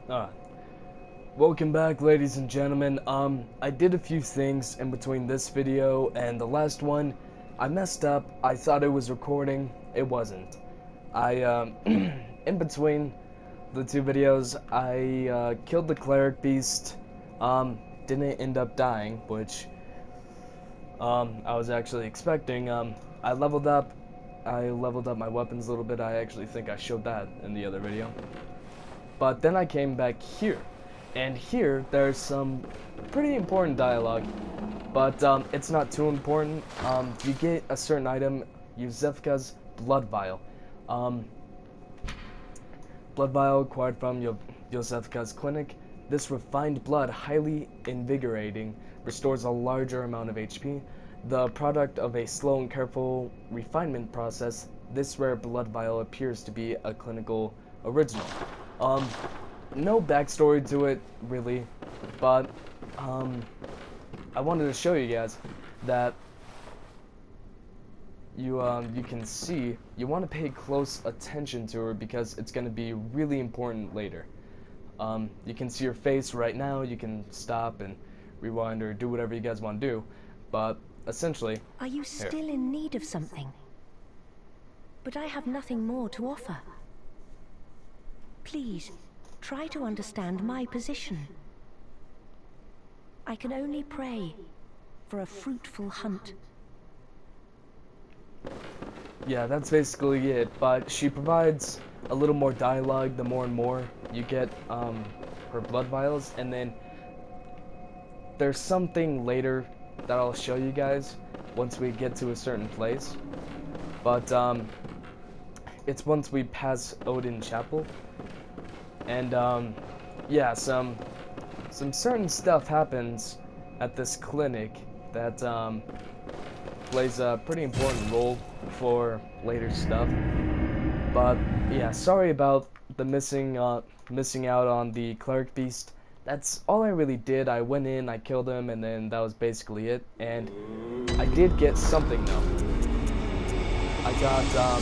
Ah, welcome back, ladies and gentlemen. I did a few things in between this video and the last one. I messed up. I thought it was recording. It wasn't. In between the two videos, I killed the cleric beast. Didn't end up dying, which I was actually expecting. I leveled up. I leveled up my weapons a little bit. I actually think I showed that in the other video. But then I came back here, and here there's some pretty important dialogue, but it's not too important. You get a certain item, Yuzefka's Blood Vial. Blood Vial acquired from Yuzefka's clinic. This refined blood, highly invigorating, restores a larger amount of HP. The product of a slow and careful refinement process, this rare blood vial appears to be a clinical original. No backstory to it, really, but, I wanted to show you guys that you can see, you want to pay close attention to her because it's going to be really important later. You can see her face right now, you can stop and rewind or do whatever you guys want to do, but essentially... Are you still in need of something? But I have nothing more to offer. Please, try to understand my position. I can only pray for a fruitful hunt. Yeah, that's basically it, but she provides a little more dialogue the more and more you get her blood vials, and then there's something later that I'll show you guys once we get to a certain place, but it's once we pass Odin Chapel, and yeah, some certain stuff happens at this clinic that plays a pretty important role for later stuff. But yeah, sorry about the missing out on the cleric beast. That's all I really did. I went in, I killed him, and then that was basically it. And I did get something though. I got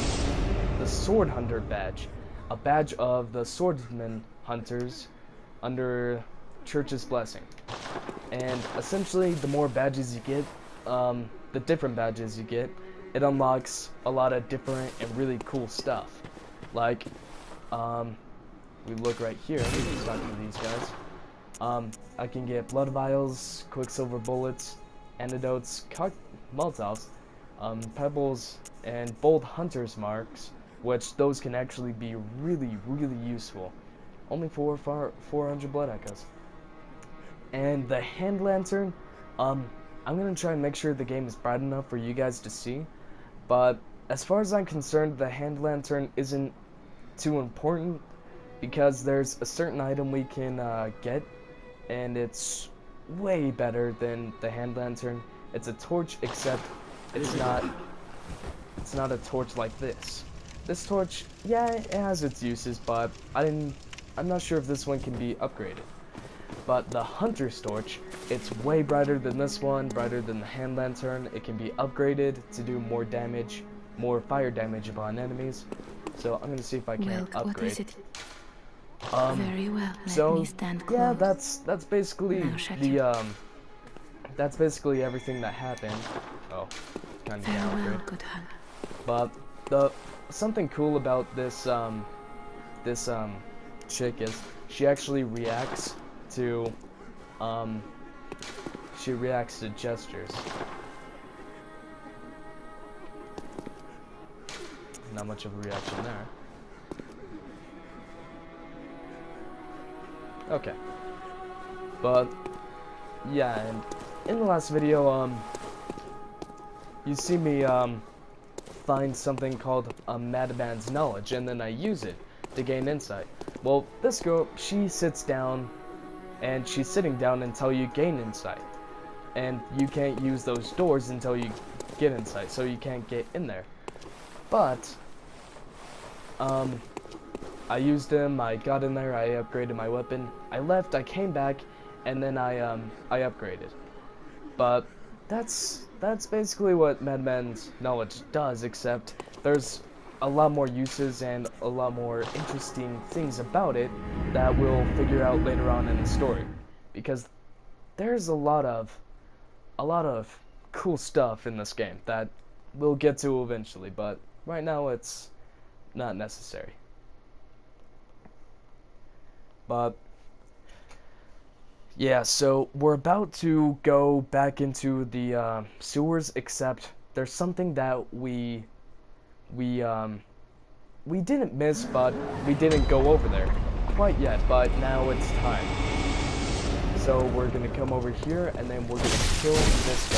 the Sword Hunter badge, a badge of the swordsman hunters under Church's blessing. And essentially, the more badges you get, the different badges you get, it unlocks a lot of different and really cool stuff. Like, we look right here, we can talk to these guys. I can get blood vials, quicksilver bullets, antidotes, molotovs, pebbles, and bold hunter's marks, which those can actually be really, really useful. Only for 400 blood echoes. And the hand lantern, I'm gonna try and make sure the game is bright enough for you guys to see, but as far as I'm concerned, the hand lantern isn't too important because there's a certain item we can get, and it's way better than the hand lantern. It's a torch, except it's not a torch like this. This torch, yeah, it has its uses, but I'm not sure if this one can be upgraded. But the Hunter's Torch, it's way brighter than this one, brighter than the hand lantern. It can be upgraded to do more damage, more fire damage upon enemies. So I'm gonna see if I can upgrade. What is it? Very well. So Let me stand close. yeah, that's basically Now that's basically everything that happened. Oh, kind of Farewell, downgrade. good hug. But something cool about this chick is she actually reacts to gestures. Not much of a reaction there. Okay. But yeah, and in the last video, you see me find something called a madman's knowledge, and then I use it to gain insight. Well, this girl, she sits down, and she's sitting down until you gain insight, and you can't use those doors until you get insight, so you can't get in there. But I used them, I got in there, I upgraded my weapon, I left, I came back, and then I upgraded. But that's basically what Madman's knowledge does, except there's a lot more uses and a lot more interesting things about it that we'll figure out later on in the story, because there's a lot of cool stuff in this game that we'll get to eventually, but right now it's not necessary. But yeah, so we're about to go back into the sewers, except there's something that we didn't miss, but we didn't go over there quite yet, but now it's time. So we're gonna come over here, and then we're gonna kill this guy.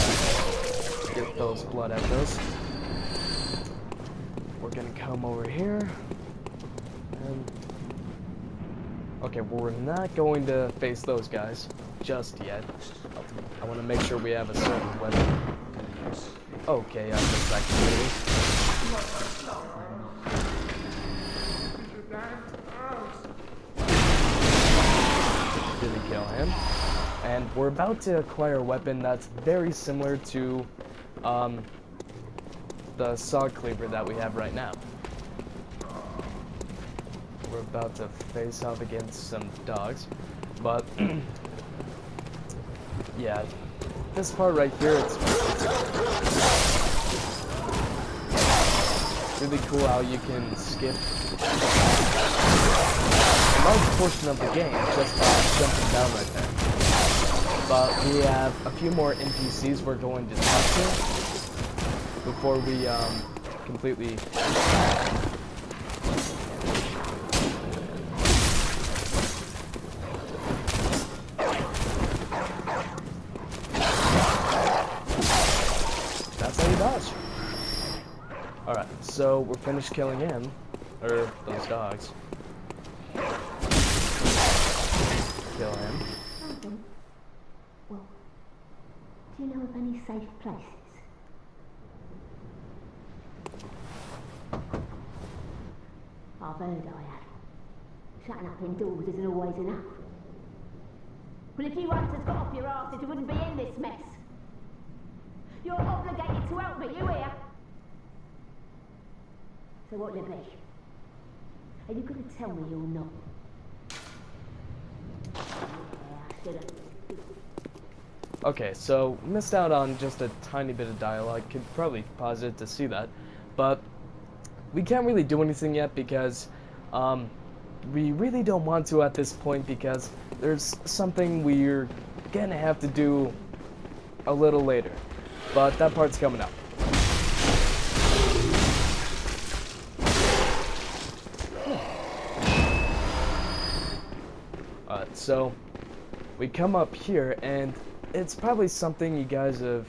Get those blood echoes. We're gonna come over here, and okay, well, we're not going to face those guys just yet. I want to make sure we have a certain weapon. Okay, I missed that completely. Didn't kill him. And we're about to acquire a weapon that's very similar to the saw cleaver that we have right now. We're about to face off against some dogs, but yeah, this part right here, it's really cool how you can skip a large portion of the game just by jumping down right there. But we have a few more NPCs we're going to talk to before we completely Alright, so we're finished killing him, or those dogs. Kill him. Well, do you know of any safe places? I've heard I have. Shutting up indoors isn't always enough. Well, if you hunters got off your asses, you wouldn't be in this mess. You're obligated to help me, you hear? So what'll it be? Are you going to tell me you're not? Okay, so missed out on just a tiny bit of dialogue. Could probably pause it to see that, but we can't really do anything yet because we really don't want to at this point, because there's something we're gonna have to do a little later, but that part's coming up. So we come up here, and it's probably something you guys have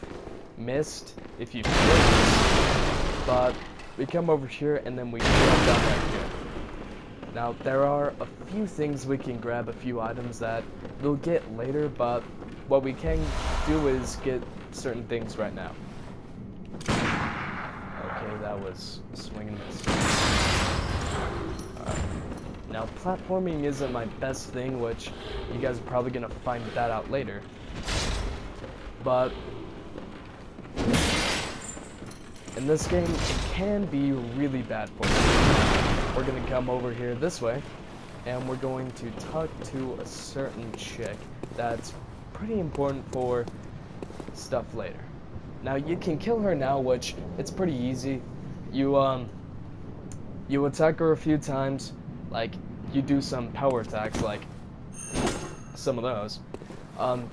missed if you've missed, but we come over here and then we jump down right here. Now there are a few things we can grab, a few items that we'll get later, but what we can do is get certain things right now. Okay, that was swing and miss. Now, platforming isn't my best thing, which you guys are probably going to find that out later. But in this game, it can be really bad for you. We're going to come over here this way, and we're going to talk to a certain chick that's pretty important for stuff later. Now, you can kill her now, which it's pretty easy. You attack her a few times, like you do some power attacks, like some of those.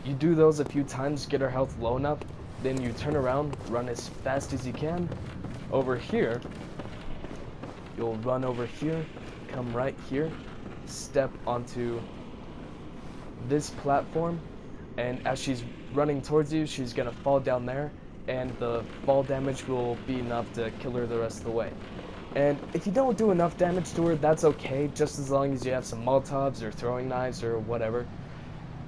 You do those a few times, get her health low enough, then you turn around, run as fast as you can over here. You'll run over here, come right here, step onto this platform, and as she's running towards you, she's gonna fall down there, and the fall damage will be enough to kill her the rest of the way. And if you don't do enough damage to her, that's okay, just as long as you have some Molotovs or throwing knives or whatever.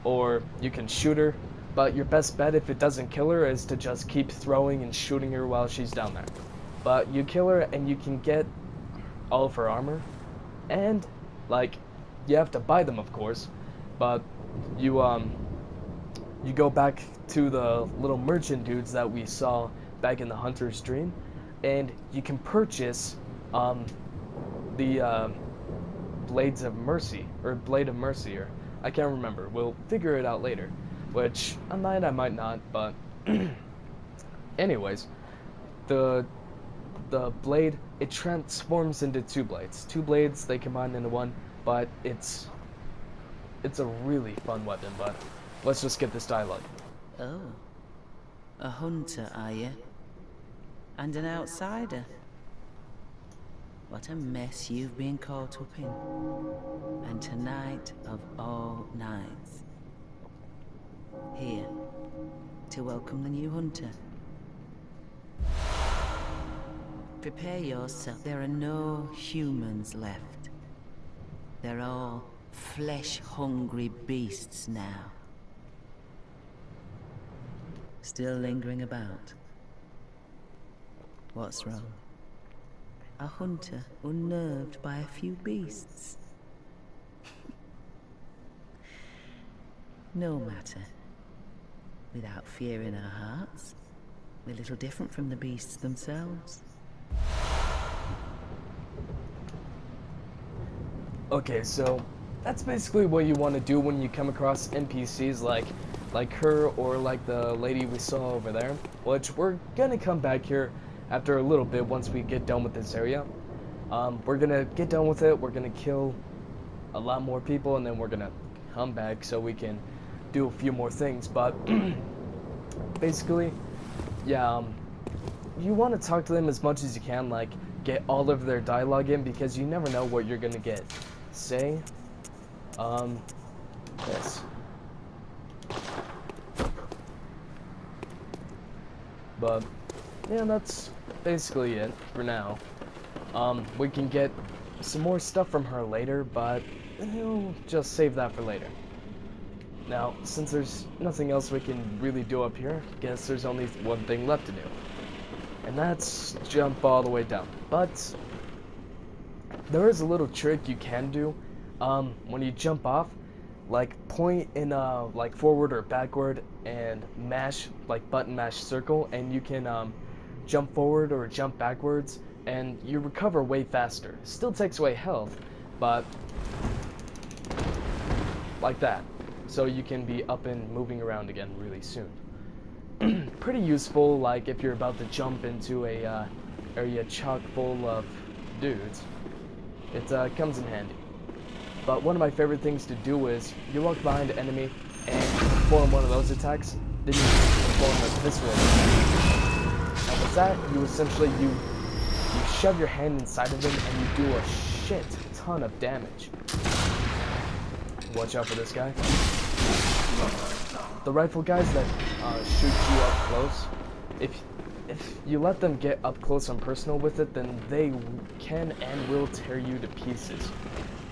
Or you can shoot her, but your best bet if it doesn't kill her is to just keep throwing and shooting her while she's down there. But you kill her and you can get all of her armor, and like, you have to buy them of course, but you go back to the little merchant dudes that we saw back in the Hunter's Dream, and you can purchase the Blades of Mercy, or Blade of Mercy, or I can't remember. We'll figure it out later, which I might not, but anyways, the blade, it transforms into two blades. Two blades, they combine into one, but it's a really fun weapon, but let's just get this dialogue. Oh, a hunter, are you? And an outsider? What a mess you've been caught up in. And tonight of all nights. Here, to welcome the new hunter. Prepare yourself. There are no humans left. They're all flesh-hungry beasts now. Still lingering about. What's wrong? A hunter unnerved by a few beasts. No matter. Without fear in our hearts, we're little different from the beasts themselves. Okay, so that's basically what you want to do when you come across NPCs like her or like the lady we saw over there, which we're gonna come back here after a little bit once we get done with this area. We're gonna get done with it, we're gonna kill a lot more people, and then we're gonna come back so we can do a few more things, but basically, yeah, you want to talk to them as much as you can, like, get all of their dialogue in, because you never know what you're gonna get. Say, this. But, yeah, that's basically it for now. We can get some more stuff from her later, but we'll just save that for later. Now, since there's nothing else we can really do up here, I guess there's only one thing left to do. And that's jump all the way down. But there is a little trick you can do. When you jump off, like point in like forward or backward and mash, like button mash circle, and you can jump forward or jump backwards, and you recover way faster. Still takes away health, but like that. So you can be up and moving around again really soon. Pretty useful, like if you're about to jump into a area chock full of dudes. It comes in handy. But one of my favorite things to do is you walk behind an enemy and perform one of those attacks, then you perform a visceral attack. And with that, you essentially you shove your hand inside of them and you do a shit ton of damage. Watch out for this guy. The rifle guys that shoot you up close, if you let them get up close and personal with it, then they can and will tear you to pieces.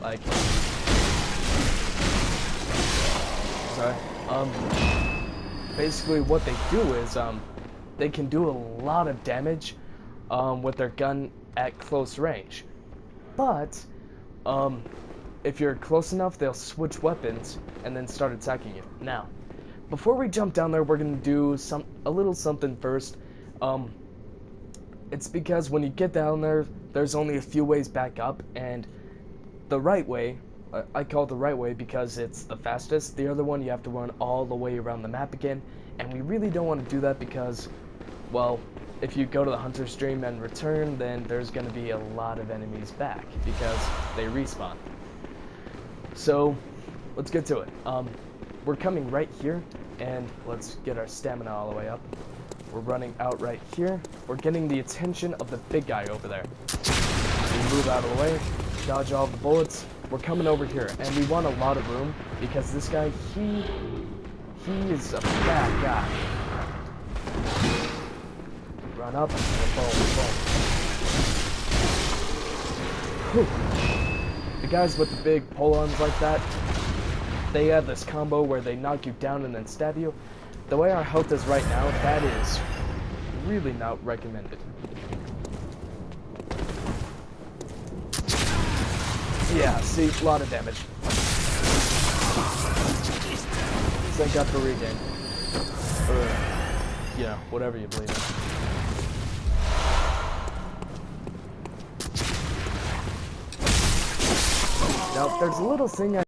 Like, sorry. Basically what they do is they can do a lot of damage with their gun at close range, but if you're close enough, they'll switch weapons and then start attacking you. Now, before we jump down there, we're gonna do a little something first. It's because when you get down there, there's only a few ways back up, and the right way, I call it the right way because it's the fastest. The other one, you have to run all the way around the map again, and we really don't want to do that because, well, if you go to the hunter stream and return, then there's gonna be a lot of enemies back because they respawn. So, let's get to it. We're coming right here, and let's get our stamina all the way up. We're running out right here. We're getting the attention of the big guy over there. We move out of the way, dodge all the bullets. We're coming over here, and we want a lot of room because this guy, he is a bad guy. Run up, and boom, boom. Whew. The guys with the big pole-arms like that, they have this combo where they knock you down and then stab you. The way our health is right now, that is really not recommended. Yeah, see, a lot of damage. Thank God for regain. Or, you know, whatever you believe in. Now, there's a little thing I